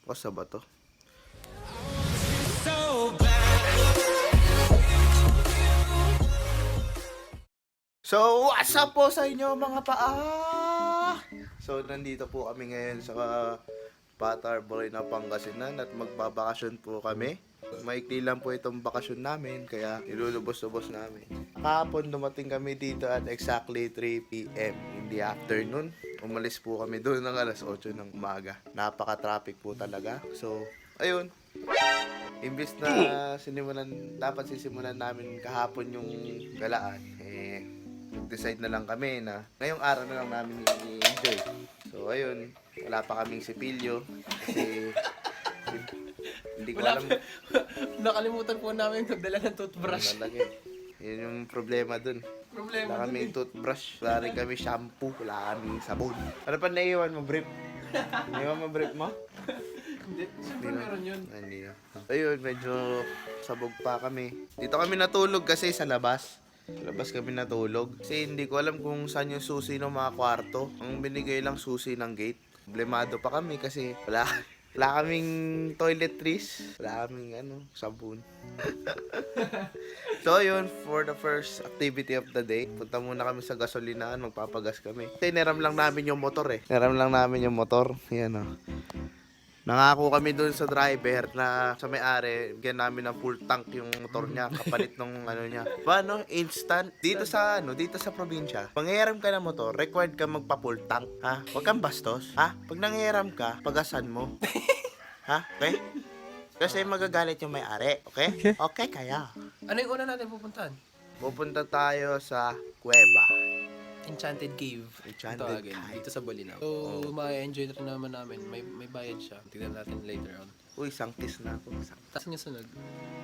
Basta ba to? So, what's up po sa inyo mga paa? So, nandito po kami ngayon sa Patar, Boy na Pangasinan at magbabakasyon po kami. Maikli lang po itong bakasyon namin kaya ilulubos-lubos namin. Kahapon dumating kami dito at exactly 3 p.m. in the afternoon. Umalis po kami doon ng alas 8 ng umaga. Napaka-traffic po talaga. So, ayun. Imbis na dapat sisimulan namin kahapon yung galaan, nag-decide na lang kami na ngayong araw na lang namin i-enjoy. So, ayun, wala pa kaming sipilyo kasi hindi ko alam. Nakalimutan po namin magdala ng toothbrush. Yun yung problema dun. Wala kaming toothbrush, wala rin kami shampoo, wala kaming sabon. Ano pa naiiwan mo, brief? Naiiwan mo, brief mo? Hindi, siyempre meron yun. Hindi na. Ayun, medyo sabog pa kami. Dito kami natulog kasi sa labas. Sa labas kami natulog. Kasi hindi ko alam kung saan yung susi ng mga kwarto. Ang binigay lang susi ng gate. Problemado pa kami kasi wala kaming toiletries. Wala kaming sabon. So yun, for the first activity of the day, punta muna kami sa gasolinahan, magpapagas kami. Kasi neram lang namin yung motor Neram lang namin yung motor. Yan Nangako kami doon sa driver na sa may-ari, bigyan namin ng full tank yung motor niya, kapalit nung niya. Paano? Instant. Dito sa probinsya, panghiram ka ng motor, required ka magpa-full tank, ha? Huwag kang bastos, ha? Pag nanghiram ka, pagasan mo. Ha? Okay? Kasi magagalit yung may-ari, okay? Okay kaya. Ano yung una natin pupuntahan? Pupunta tayo sa Cueva. Enchanted Cave. Enchanted Cave. Cave. Dito sa Bolinao. So, ma-enjoy rin naman namin. May bayad siya. Tignan natin later on. Uy, sangkis na ako. Tapos yung sunod.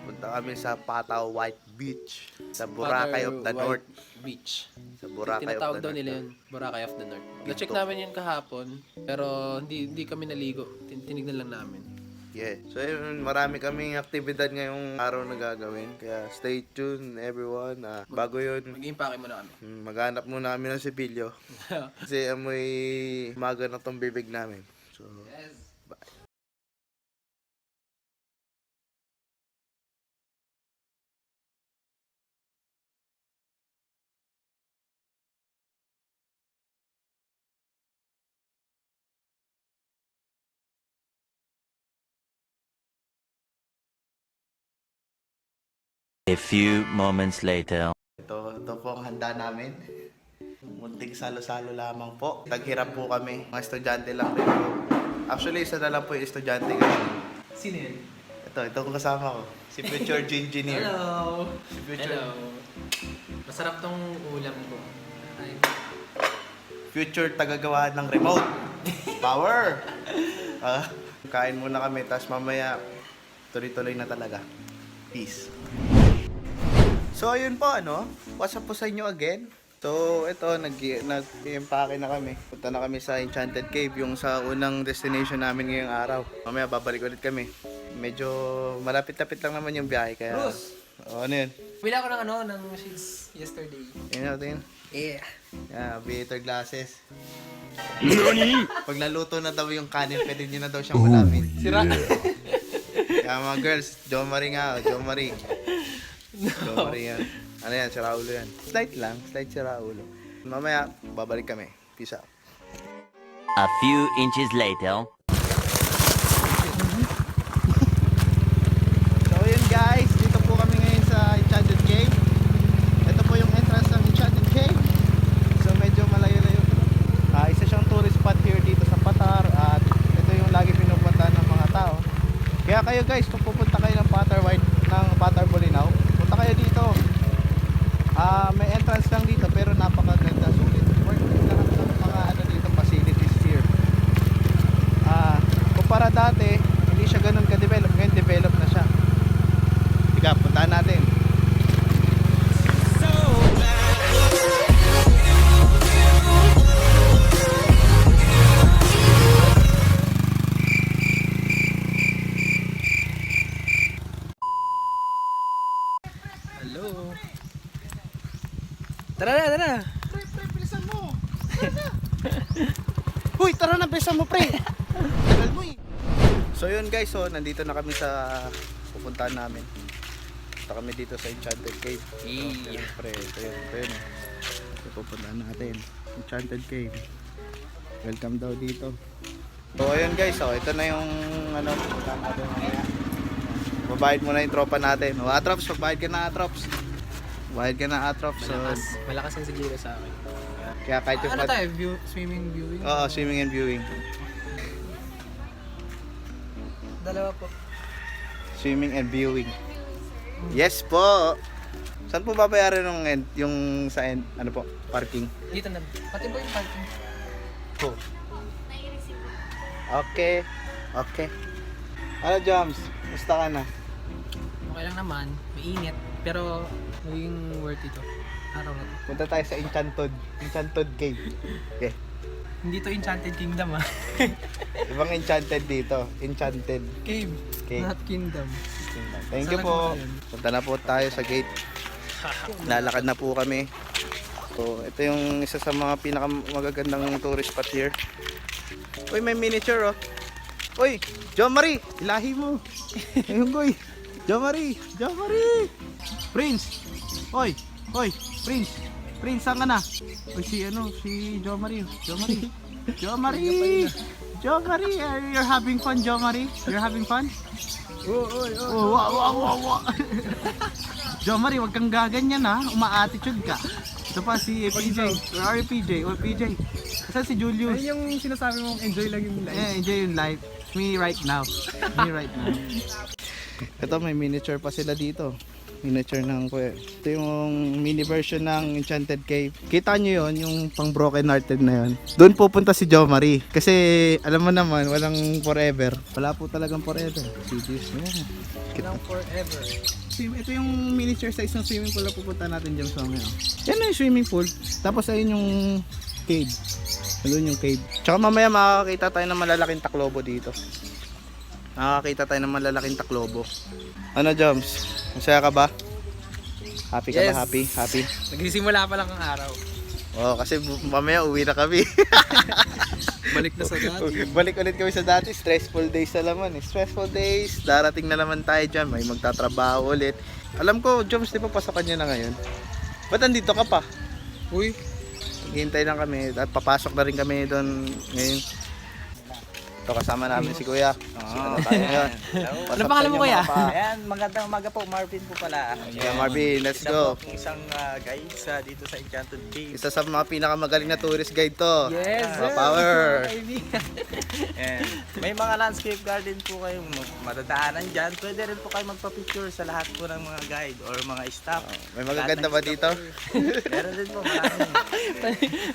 Punta kami sa Patao White Beach. Sa Boracay of the North. Beach. Sa Boracay of Tinatawag the daw North. nila yun. Boracay of the North. Na-check namin yun kahapon. Pero hindi kami naligo. Tinignan lang namin. Yeah. So yun, marami kaming aktibidad ngayong araw na gagawin. Kaya stay tuned everyone. Bago yun, Mag-impake muna kami. maghanap muna kami ng sipilyo. Kasi amoy maga na tong bibig namin. So, bye. A few moments later. Ito po ang handa namin. Munting salo-salo lamang po. Taghirap po kami. Mga estudyante lang rin po. Actually, isa na lang po yung estudyante ngayon. Sino yun? Ito kong kasama ko. Si Future Engineer. Hello! Si Future, Hello! Masarap tong ulam ko. Ay. Future tagagawa ng remote. Power! Kain muna kami, tapos mamaya tuloy-tuloy na talaga. Peace. So, ayun po, what's up po sa inyo again? So, ito, nag-i-empake na kami. Punta na kami sa Enchanted Cave, yung sa unang destination namin ngayong araw. Mamaya, babalik ulit kami. Medyo malapit-lapit lang naman yung biyahe, kaya... Bruce! Ano yun? Bila ko ng sheets yesterday. Tingnan. Yeah. Yeah, aviator glasses. Pag naluto na daw yung kanin, pwede nyo na daw siyang malamin. Sira. Kaya mga girls, Jo Marie nga, Jo Marie. Jo Marie yan. Ano yan, si Raulo yan. Slight si Raulo. Mamaya, babalik kami. Peace out. A few inches later. So yun guys, dito po kami ngayon sa Enchanted Cave. Ito po yung entrance ng Enchanted Cave. So medyo malayo-layo. Isa siyang tourist spot here dito sa Patar. At ito yung lagi pinupuntahan ng mga tao. Kaya kayo guys, kung pupunta kayo ng Patar Bolinao, punta kayo dito. May entrance lang dito pero napakaganda. Sulit. Worth lahat ng mga dito, facilities here. Kumpara dati, hindi siya ganun ka-develop. Ngayon develop na siya. Sige, puntahan natin. Hello. Tara. Pre, bilisan mo. Tara na. Uy, tara na, bilisan mo, pre. Tagal mo eh. So yun guys, so nandito na kami sa pupuntahan namin. Punta kami dito sa Enchanted Cave. Siyempre, ito yun. Ito pupuntahan natin. Enchanted Cave. Welcome daw dito. So ayun guys, so ito na yung ano, pupuntahan natin mamaya. Babayad muna yung tropa natin. O Atrops, magbayad ka na Atrops. Bayad ka na Atrops. So, Malakas yung siguro sa akin. kaya kahit yung Ano tayo? Swimming viewing? Oo, swimming and viewing. Dalawa po. Swimming and viewing. Yes po. Saan po babayaran yung sa end, ano po, parking? Dito na. Pati ba yung parking? Po. Okay. Ano Joms? Musta ka na? Okay lang naman. Mainit. Pero maging worth ito. Araw na to. Punta tayo sa Enchanted Cave. Okay. Hindi to Enchanted Kingdom ah. Ibang enchanted dito. Enchanted Cave. Cave. Not Kingdom. Thank you po. Punta na po tayo sa gate. Lalakad na po kami. So, ito yung isa sa mga pinakamagagandang tourist spot here. Uy, may miniature oh. Uy, Jo Marie, ilahi mo. Ayun boy. Jo Marie. Prince. Oy, Prince. Prince, saan ka na? Uy, si Jo Marie. Jo Marie, you're having fun, Jo Marie? You're having fun? Oh, wow. Jo Marie, wag kang gaganyan ha. Uma-attitude ka. Ito pa si PJ. Where are you, PJ? Oh, PJ. Saan si Julius? Ayun yung sinasabi mong enjoy lang yung life. Yeah, enjoy yung life. Me right now. Ito, may miniature pa sila dito. Miniature ng ito yung mini version ng Enchanted Cave. Kita nyo yun, yung pang broken hearted na yun. Doon pupunta si Jo Marie. Kasi alam mo naman, walang forever. Wala po talagang forever. Serious mo yan. Walang forever. Ito yung miniature sa isang swimming pool na pupunta natin dyan sa mga. Yan na yung swimming pool. Tapos ayun yung cave. Ayun yung cave. Tsaka mamaya makakita tayo ng malalaking taklobo dito. Nakakita tayo ng malalaking taklobo. Ano Joms? Masaya ka ba? Happy ka ba? Happy? Nagsisimula pa lang ang araw. Oo, kasi mamaya uwi na kami. Balik na sa dati. Balik ulit kami sa dati. Stressful days na naman. Stressful days. Darating na naman tayo dyan. May magtatrabaho ulit. Alam ko, Joms, di ba pasokan nyo na ngayon? Ba't andito ka pa? Uy, Hintay lang kami at papasok na rin kami doon ngayon. Ito kasama namin si Kuya. Ano tayo ngayon? Ano pangalan mo, Kuya? Ayan, magandang umaga po, Marvin po pala. Kuya Marvin, let's Isa go. po akong isang guide dito sa Enchanted Cave. Isa sa mga pinakamagaling na tourist guide to. yes, Mga power. Ayan. May mga landscape garden po kayong madadaanan dyan. Pwede rin po kayo magpa-picture sa lahat po ng mga guide or mga staff. May magaganda ba dito? Meron din po, marami.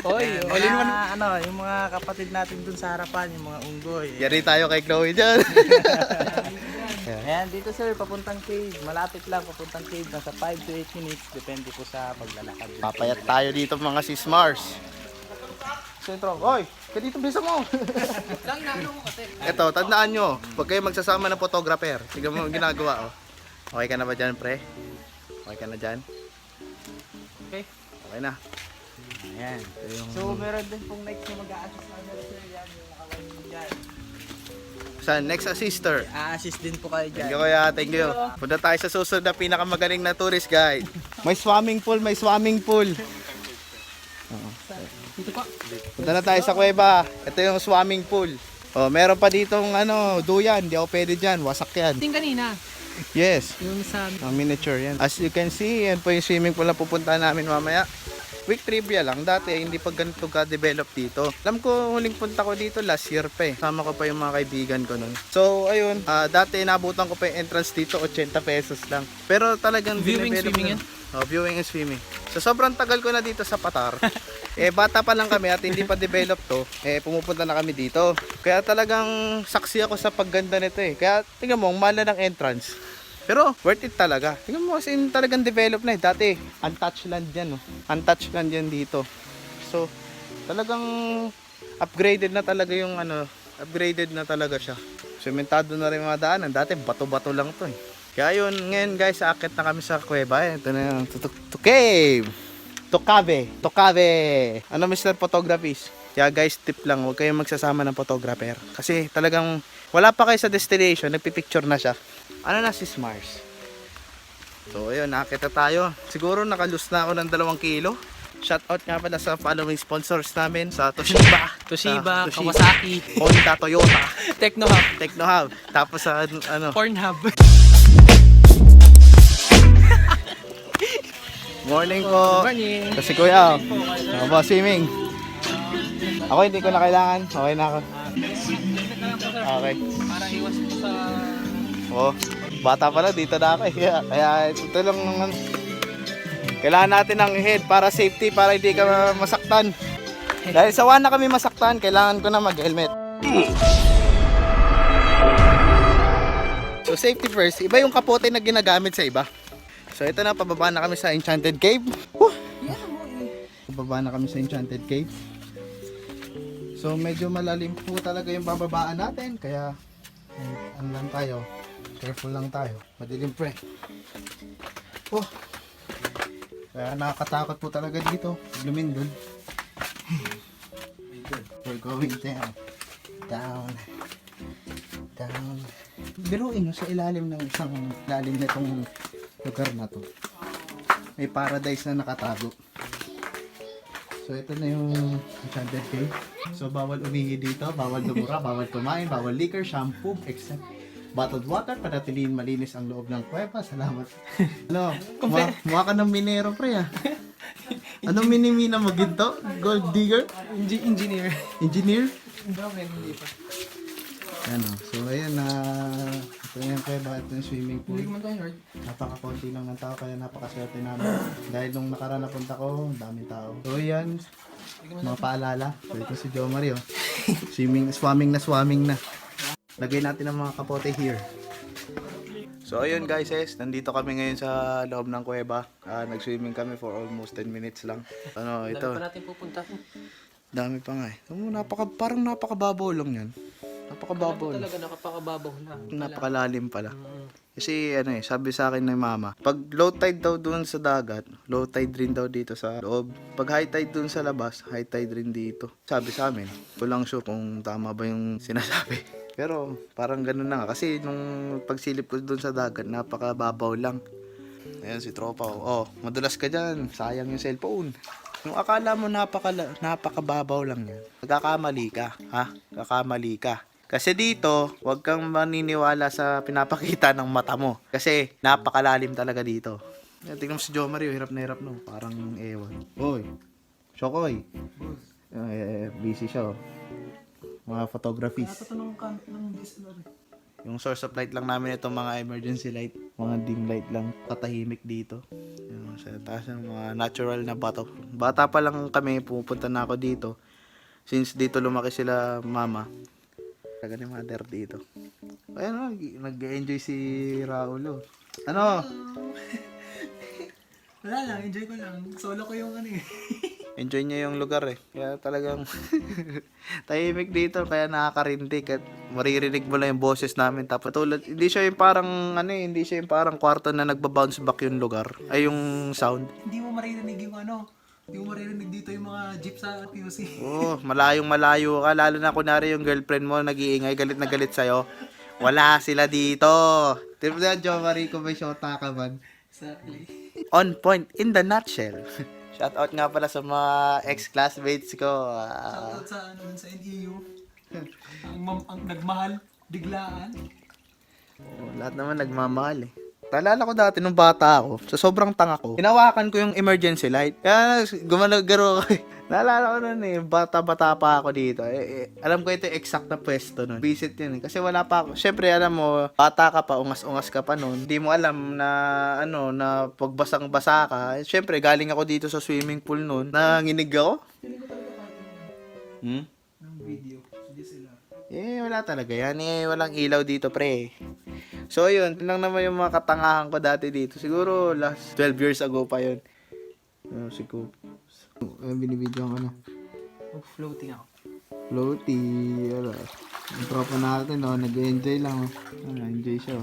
Oy, Ayan, all in one. yung mga kapatid natin dun sa harapan, yung mga unggoy. Yari tayo kay Chloe dyan. Ayan, dito sir, papuntang cave. Malapit lang, papuntang cave. Nasa 5 to 8 minutes. Depende po sa paglalakad. Papayat tayo dito mga sis Mars. Sentro, oy, ka dito bisa mo. Lang na ano mo kasi. Ito, tandaan nyo, huwag kayo magsasama ng photographer. Tignan mo ang ginagawa, oh. Okay ka na ba dyan, pre? Okay ka na dyan? Okay. Okay na. Ayan. So, meron din pong next na mag-a-assist na sir. Yan, yung nakawain dyan. Saan? Next assister. A-assist din po kayo dyan. Thank you kuya, thank you. Punta tayo sa susunod na pinakamagaling na tourist guide. May swimming pool. Dito pa. Punta na tayo sa kuweba. Ito yung swimming pool. Oh, meron pa ditong duyan. Di ako pwede dyan. Wasak yan. Ting kanina. Yes. Yung sa Miniature yan. As you can see, yan po yung swimming pool na pupuntahan namin mamaya. Quick trivia lang, dati hindi pa ganito ka-develop dito. Alam ko, huling punta ko dito last year pa eh. Sama ko pa yung mga kaibigan ko nun. So, ayun, dati nabutan ko pa yung entrance dito, 80 pesos lang. Pero talagang Viewing, dinevelop swimming na- Oh, viewing and swimming. So, sobrang tagal ko na dito sa Patar. Bata pa lang kami at hindi pa develop to. Pumupunta na kami dito. Kaya talagang saksi ako sa pagganda nito eh. Kaya, tingnan mo, ang mahal na ng entrance. Pero worth it talaga. Tingnan mo kasi talagang develop na eh. Dati, untouched land yan. Oh. Untouched land yan dito. So, talagang upgraded na talaga yung upgraded na talaga siya. Sementado na rin mga daanan. Dati, bato-bato lang to eh. Kaya yun, ngayon guys, aakit na kami sa kuweba. Ito na yung to cave. To cave. Ano Mr. Photographist? Kaya guys, tip lang, huwag kayong magsasama ng photographer. Kasi talagang wala pa kayo sa destination, nagpipicture na siya. Ano na si Mars? So ayun, nakakita tayo. Siguro nakalus na ako ng 2 kilo. Shoutout nga pala sa following sponsors namin sa Toshiba, Toshiba, Kawasaki, Honda, Toyota, Technohub, Technohub. Tapos sa ano, Pornhub. morning po. Morning. Kasi kuya, boss swimming. Ako hindi ko na kailangan. Okay na ako. Okay. Para iwas mo sa... Oh, bata pala dito na ako eh. Kaya ito lang naman. Kailangan natin ng head para safety, para hindi ka masaktan. Dahil sa na kami masaktan, kailangan ko na mag-helmet. So safety first. Iba yung kapote na ginagamit sa iba. So ito na, pababa na kami sa Enchanted Cave. Pababa na kami sa Enchanted Cave. So medyo malalim po talaga yung bababaan natin. Kaya ano lang tayo, careful lang tayo. Madilim pre. Oh. Kaya nakakatakot po talaga dito. Lumindol. We're going down. Down. Down. Biruin nyo sa ilalim ng isang lalim na itong lugar na to. May paradise na nakatago. So ito na yung Enchanted Cave. So bawal umihi dito, bawal dumura, bawal kumain, bawal liquor, shampoo, except bottled water para tiliin malinis ang loob ng kuweba. Salamat. Ano? Mukha ka ng minero pre ah. Anong minimina mo ginto? Gold digger? Engineer. Engineer? Hindi pa. Ano? So ayan na ito yung kuweba, ito yung swimming pool. Hindi ko man tayo, Lord. Napaka-konti lang ng tao kaya napakaswerte namin. Dahil nung nakaraan napunta ko, ang daming tao. So yan, mga paalala. So ito si Jo Mario. Swimming na. Lagay natin ang mga kapote here. So ayun guys, nandito kami ngayon sa loob ng kuweba. Nag-swimming kami for almost 10 minutes lang. Ano, Dami ito. pa natin pupunta. Dami pa nga eh. Parang napakababaw lang yan. Napakababaw. Talaga nakapakababaw lang. Napakalalim pala. Kasi ano sabi sa akin ng mama, pag low tide daw doon sa dagat, low tide rin daw dito sa loob. Pag high tide doon sa labas, high tide rin dito. Sabi sa amin, ko lang sure kung tama ba yung sinasabi. Pero parang ganun na nga. Kasi nung pagsilip ko doon sa dagat, napakababaw lang. Ayan si tropa. Oh, madulas ka dyan. Sayang yung cellphone. Yung akala mo napakababaw lang yan. Nagkakamali ka. Ha? Kakamali ka. Kasi dito, huwag kang maniniwala sa pinapakita ng mata mo. Kasi napakalalim talaga dito. Tingnan mo si Jo Mario, hirap na hirap no. Parang ewan. Oy, Shokoy. Busy siya oh. Mga photographies. Yung source of light lang namin itong mga emergency light. Mga dim light lang. Katahimik dito. Yung sa taas ng mga natural na bato. Bata pa lang kami, pupunta na ako dito. Since dito lumaki sila mama. Kaga ni mother dito. Ayun nag-enjoy si Raulo. Ano? Wala lang, enjoy ko lang. Solo ko yung ano eh. Enjoy niya yung lugar eh. Kaya talagang tahimik dito. Kaya nakakarindig. At maririnig mo lang yung boses namin. Tapos tulad, hindi siya yung parang hindi siya yung parang kwarto na nagba-bounce back yung lugar. Ay yung sound. Hindi mo maririnig yung hindi mo maririnig dito yung mga jeep sa POC. Oh, malayo ka. Lalo na kunwari yung girlfriend mo nag-iingay, galit na galit sa'yo. Wala sila dito. Tip na, Jo Marie, kung may shota ka man. Exactly. On point, in the nutshell. Shoutout nga pala sa mga ex-classmates ko. Shoutout sa NEU. ang nagmahal, biglaan. Lahat naman nagmamahal eh. Naalala ko dati nung bata ako, sa sobrang tanga ko, hinawakan ko yung emergency light. Kaya gumanagaro ako eh. Naalala ko nun eh, bata-bata pa ako dito. Alam ko ito yung exact na pwesto nun. Visit yun eh. Kasi wala pa ako. Siyempre alam mo, bata ka pa, ungas-ungas ka pa nun. Hindi mo alam na na pagbasang-basa ka. Siyempre galing ako dito sa swimming pool nun. Nanginig ako. Ng video. Hindi sila. Wala talaga yan eh. Walang ilaw dito pre. So yun, lang naman yung mga katangahan ko dati dito. Siguro last 12 years ago pa yun. Siguro. Binibidyo ko na. Floating ako. Floaty. Yung tropa natin, nag-enjoy lang. Enjoy siya.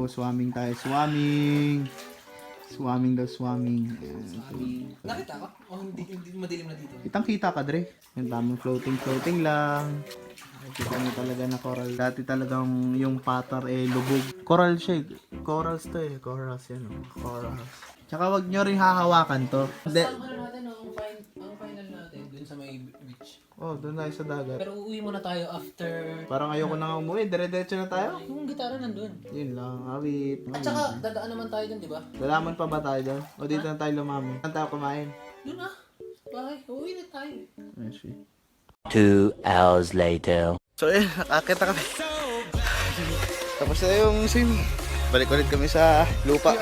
Swimming tayo. Swimming. Swimming daw, swimming. Nakita ko? Oh, hindi madilim na dito. Kitang-kita ka, Dre. Yung tamang floating lang. Kita niyo talaga na coral. Dati talagang yung patar lubog. Coral siya eh. Corals to eh. Corals yan oh. Corals. Tsaka wag nyo rin hahawakan to. Hindi. Ang natin, ang final natin, dun sa may beach. Oh, doon tayo sa dagat. Pero uuwi muna tayo after... Parang ayoko na nga umuwi. Dire-diretso na tayo. Yung gitara nandun. Yun lang. Awit. At saka, dadaan naman tayo dun, di ba? Lalaman pa ba tayo doon? O dito na tayo lumami? Saan tayo kumain? Dun bahay. Uuwi na tayo. Ay, shit. 2 hours later. So eh, nakakita kami. Tapos na yung swim. Balik ulit kami sa lupa.